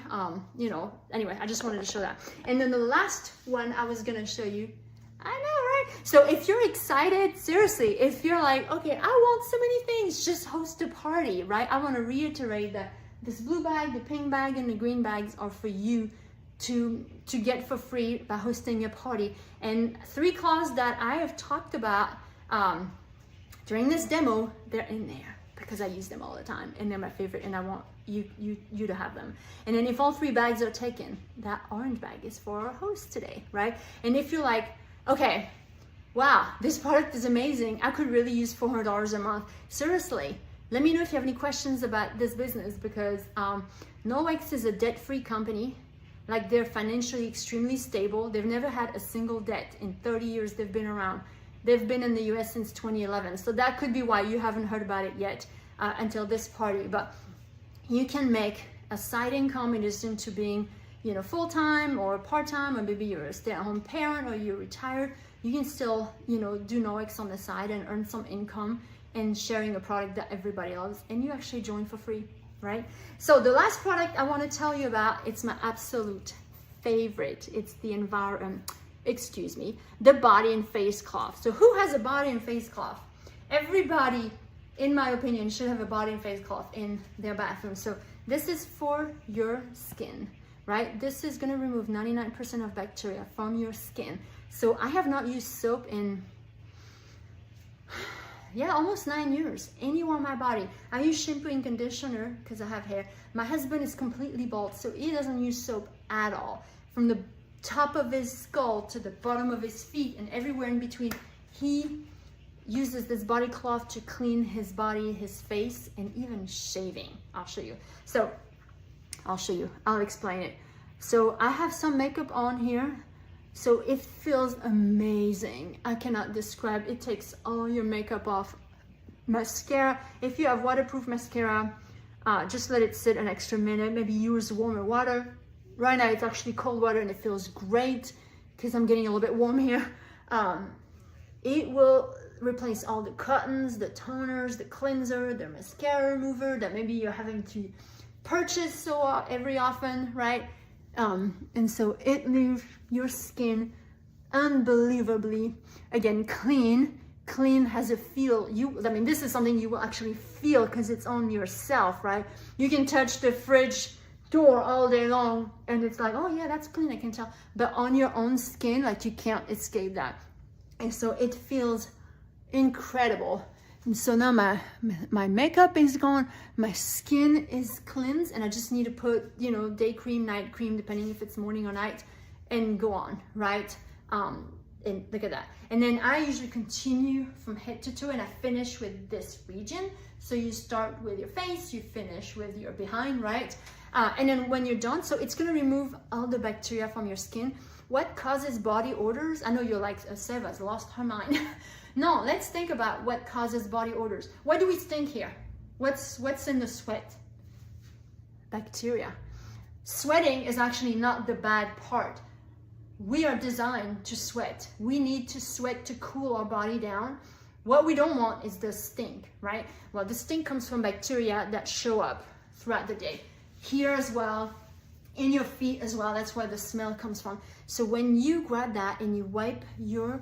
You know, anyway, I just wanted to show that. And then the last one I was gonna show you, I know, right? So if you're excited, seriously, if you're like, okay, I want so many things, just host a party, right? I want to reiterate that this blue bag, the pink bag, and the green bags are for you to get for free by hosting a party. And 3 cloths that I have talked about during this demo, they're in there because I use them all the time and they're my favorite, and I want you to have them. And then if all 3 bags are taken, that orange bag is for our host today, right? And if you're like, okay, wow, this product is amazing, I could really use $400 a month, seriously, let me know if you have any questions about this business, because Norwex is a debt-free company. Like, they're financially extremely stable. They've never had a single debt in 30 years they've been around. They've been in the US since 2011. So that could be why you haven't heard about it yet until this party. But you can make a side income in addition to being, you know, full-time or part-time, or maybe you're a stay-at-home parent or you're retired. You can still, you know, do Norwex on the side and earn some income and sharing a product that everybody loves, and you actually join for free, right? So the last product I want to tell you about, it's my absolute favorite. It's the the body and face cloth. So who has a body and face cloth? Everybody, in my opinion, should have a body and face cloth in their bathroom. So this is for your skin, right? This is going to remove 99% of bacteria from your skin. So I have not used soap in almost 9 years anywhere on my body. I use shampoo and conditioner because I have hair. My husband is completely bald, so he doesn't use soap at all. From the top of his skull to the bottom of his feet and everywhere in between, he uses this body cloth to clean his body, his face, and even shaving. I'll show you. So I'll explain it. So I have some makeup on here. So it feels amazing. I cannot describe. It takes all your makeup off. Mascara, if you have waterproof mascara, just let it sit an extra minute. Maybe use warmer water. Right now it's actually cold water and it feels great because I'm getting a little bit warm here. It will replace all the cottons, the toners, the cleanser, the mascara remover that maybe you're having to purchase every often, right? And so it leaves your skin unbelievably, again, clean. Clean has a feel. This is something you will actually feel because it's on yourself, right? You can touch the fridge door all day long and it's like, oh yeah, that's clean, I can tell. But on your own skin, like, you can't escape that. And so it feels incredible. And so now my makeup is gone, my skin is cleansed, and I just need to put, you know, day cream, night cream, depending if it's morning or night, and go on, right? And look at that. And then I usually continue from head to toe, and I finish with this region. So you start with your face, you finish with your behind, right? And then when you're done, so it's gonna remove all the bacteria from your skin. What causes body odors? I know you're like, Sev has lost her mind. No, let's think about what causes body odors. What do we think here? What's in the sweat? Bacteria. Sweating is actually not the bad part. We are designed to sweat. We need to sweat to cool our body down. What we don't want is the stink, right? Well, the stink comes from bacteria that show up throughout the day. Here as well, in your feet as well, that's where the smell comes from. So when you grab that and you wipe your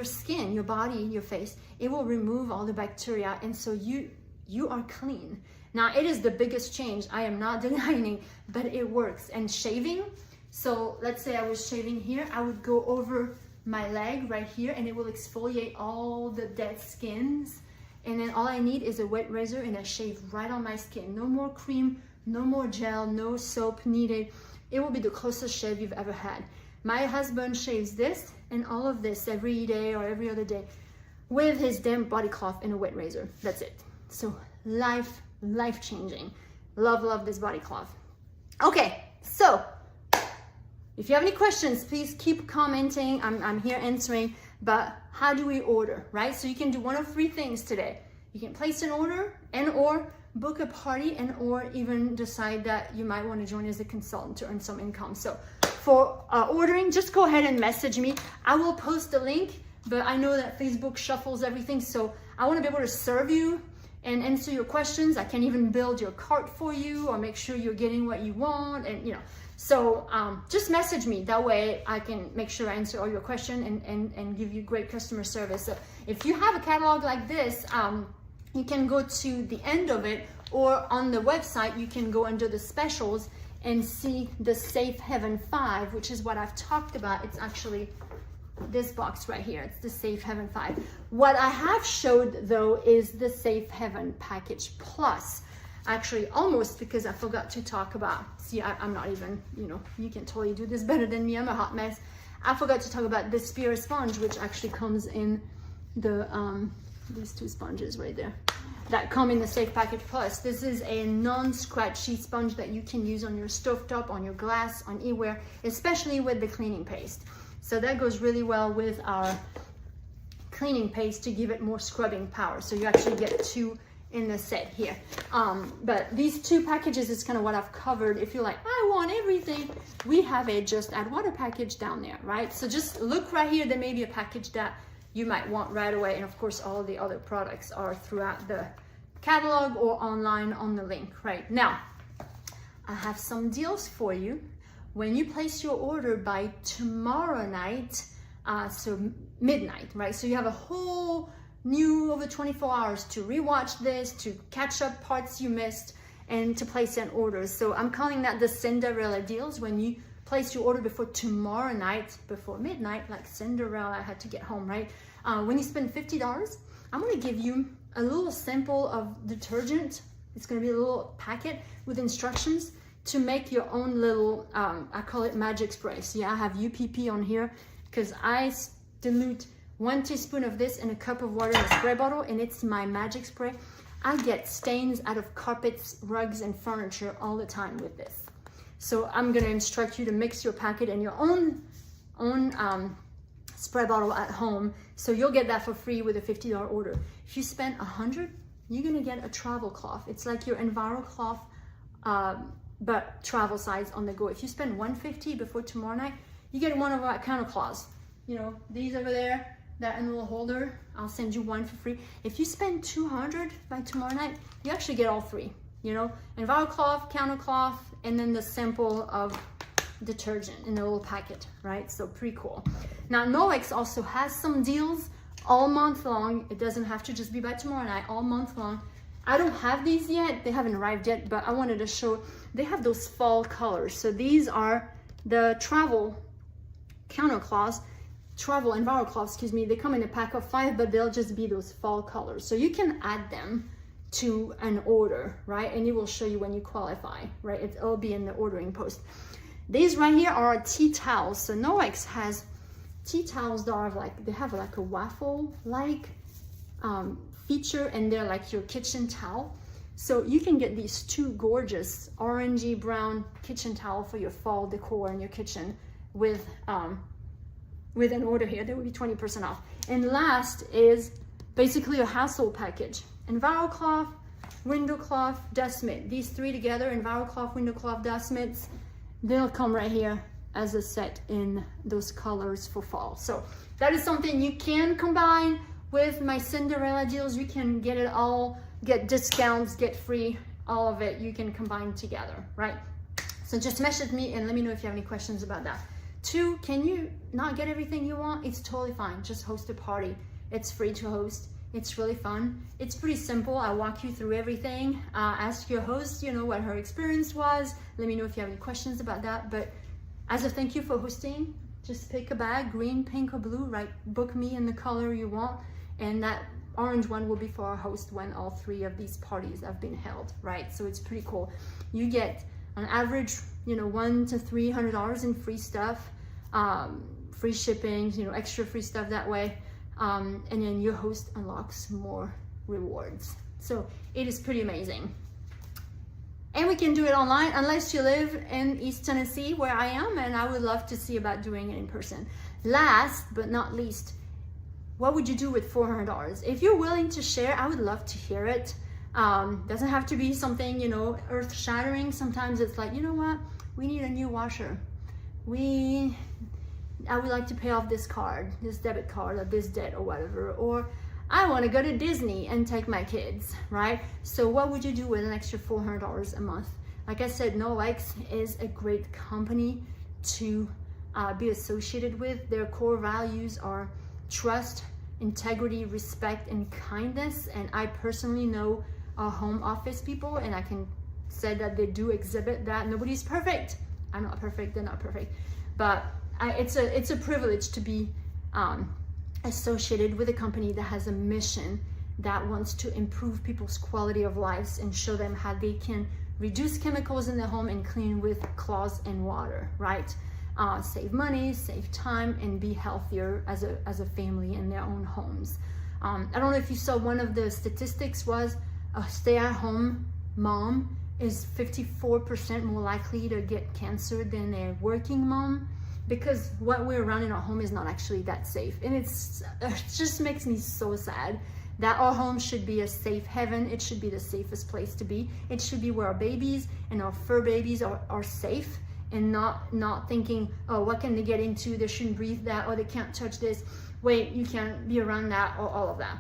skin, your body, your face, it will remove all the bacteria, and so you are clean. Now, it is the biggest change, I am not denying, but it works. And shaving, so let's say I was shaving here, I would go over my leg right here and it will exfoliate all the dead skins, and then all I need is a wet razor and I shave right on my skin. No more cream, no more gel, no soap needed. It will be the closest shave you've ever had. My husband shaves this and all of this every day or every other day with his damn body cloth and a wet razor. That's it. So life changing. Love this body cloth. Okay, so if you have any questions, please keep commenting. I'm here answering. But how do we order, right? So you can do one of three things today. You can place an order and or book a party and or even decide that you might want to join as a consultant to earn some income. So for ordering, just go ahead and message me. I will post the link, but I know that Facebook shuffles everything, so I want to be able to serve you and answer your questions. I can even build your cart for you or make sure you're getting what you want, and so just message me. That way I can make sure I answer all your questions and give you great customer service. So if you have a catalog like this, you can go to the end of it, or on the website you can go under the specials and see the Safe Haven 5, which is what I've talked about. It's actually this box right here. It's the Safe Haven 5. What I have showed though is the Safe Haven Package Plus. Actually, almost, because I forgot to talk about, see, I'm not even, you can totally do this better than me. I'm a hot mess. I forgot to talk about the Spear sponge, which actually comes in the, these two sponges right there that come in the Safe Package Plus. This is a non-scratchy sponge that you can use on your stovetop, on your glass, on anywhere, especially with the cleaning paste. So that goes really well with our cleaning paste to give it more scrubbing power. So you actually get 2 in the set here. But these 2 packages is kind of what I've covered. If you're like, I want everything, we have a just add water package down there, right? So just look right here. There may be a package that you might want right away. And of course, all the other products are throughout the catalog or online on the link right now. I have some deals for you. When you place your order by tomorrow night, so midnight, right? So you have a whole new over 24 hours to rewatch this, to catch up parts you missed, and to place an order. So I'm calling that the Cinderella deals. When you place your order before tomorrow night, before midnight, like Cinderella had to get home, right? When you spend $50, I'm gonna give you a little sample of detergent. It's gonna be a little packet with instructions to make your own little, I call it magic spray. So yeah, I have UPP on here because I dilute 1 teaspoon of this in a cup of water in a spray bottle, and it's my magic spray. I get stains out of carpets, rugs, and furniture all the time with this. So I'm gonna instruct you to mix your packet in your own spray bottle at home. So you'll get that for free with a $50 order. If you spend $100, you're gonna get a travel cloth. It's like your Enviro cloth, but travel size on the go. If you spend $150 before tomorrow night, you get one of our countercloths. You know, these over there, that in a little holder, I'll send you 1 for free. If you spend $200 by tomorrow night, you actually get all 3. You know, Enviro cloth, countercloth, and then the sample of detergent in a little packet, right? So pretty cool. Now, Norwex also has some deals all month long. It doesn't have to just be by tomorrow night, all month long. I don't have these yet. They haven't arrived yet, but I wanted to show, they have those fall colors. So these are the travel countercloths, travel Enviro cloths, excuse me. They come in a pack of 5, but they'll just be those fall colors. So you can add them to an order, right? And it will show you when you qualify, right? It'll be in the ordering post. These right here are tea towels. So Norwex has tea towels that are like, they have like a waffle-like feature, and they're like your kitchen towel. So you can get these 2 gorgeous orangey brown kitchen towel for your fall decor in your kitchen with an order here. That would be 20% off. And last is basically a household package. Enviro cloth, window cloth, dust mitt. These 3 together, Enviro cloth, window cloth, dust mitts, they'll come right here as a set in those colors for fall. So that is something you can combine with my Cinderella deals. You can get it all, get discounts, get free, all of it. You can combine together, right? So just message me and let me know if you have any questions about that. 2, can you not get everything you want? It's totally fine. Just host a party. It's free to host. It's really fun. It's pretty simple. I walk you through everything. Ask your host, you know, what her experience was. Let me know if you have any questions about that. But as a thank you for hosting, just pick a bag, green, pink, or blue, right? Book me in the color you want. And that orange one will be for our host when all 3 of these parties have been held, right? So it's pretty cool. You get on average, you know, $100 to $300 in free stuff, free shipping, you know, extra free stuff that way. And then your host unlocks more rewards. So it is pretty amazing. And we can do it online unless you live in East Tennessee where I am, and I would love to see about doing it in person. Last but not least, what would you do with $400? If you're willing to share, I would love to hear it. Doesn't have to be something, you know, earth shattering. Sometimes it's like, you know what? We need a new washer. I would like to pay off this card, this debit card, or this debt or whatever, or I want to go to Disney and take my kids, right? So what would you do with an extra $400 a month? Like I said, Norwex is a great company to be associated with. Their core values are trust, integrity, respect, and kindness. And I personally know our home office people, and I can say that they do exhibit that. Nobody's perfect. I'm not perfect, they're not perfect. But it's a privilege to be associated with a company that has a mission that wants to improve people's quality of lives and show them how they can reduce chemicals in their home and clean with cloths and water, right? Save money, save time, and be healthier as a family in their own homes. I don't know if you saw, one of the statistics was a stay-at-home mom is 54% more likely to get cancer than a working mom. because what we're around in our home is not actually that safe. And it just makes me so sad that our home should be a safe haven. It should be the safest place to be. It should be where our babies and our fur babies are safe, and not thinking, oh, what can they get into? They shouldn't breathe that, or they can't touch this. Wait, you can't be around that, or all of that.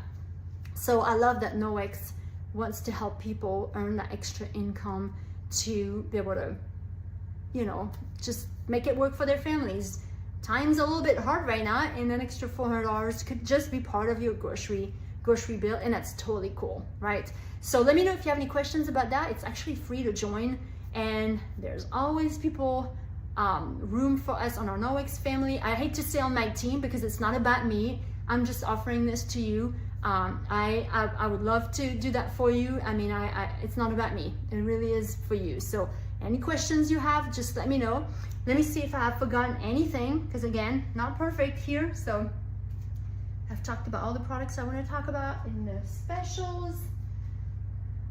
So I love that Norwex wants to help people earn that extra income to be able to, you know, just make it work for their families. Time's a little bit hard right now, and an extra $400 could just be part of your grocery bill, and that's totally cool, right? So let me know if you have any questions about that. It's actually free to join, and there's always room for us on our Norwex family. I hate to say on my team because it's not about me. I'm just offering this to you. I would love to do that for you. I mean, it's not about me. It really is for you. So any questions you have, just let me know. Let me see if I have forgotten anything, because again, not perfect here. So I've talked about all the products I want to talk about in the specials.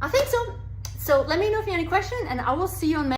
I think so. So let me know if you have any questions, and I will see you on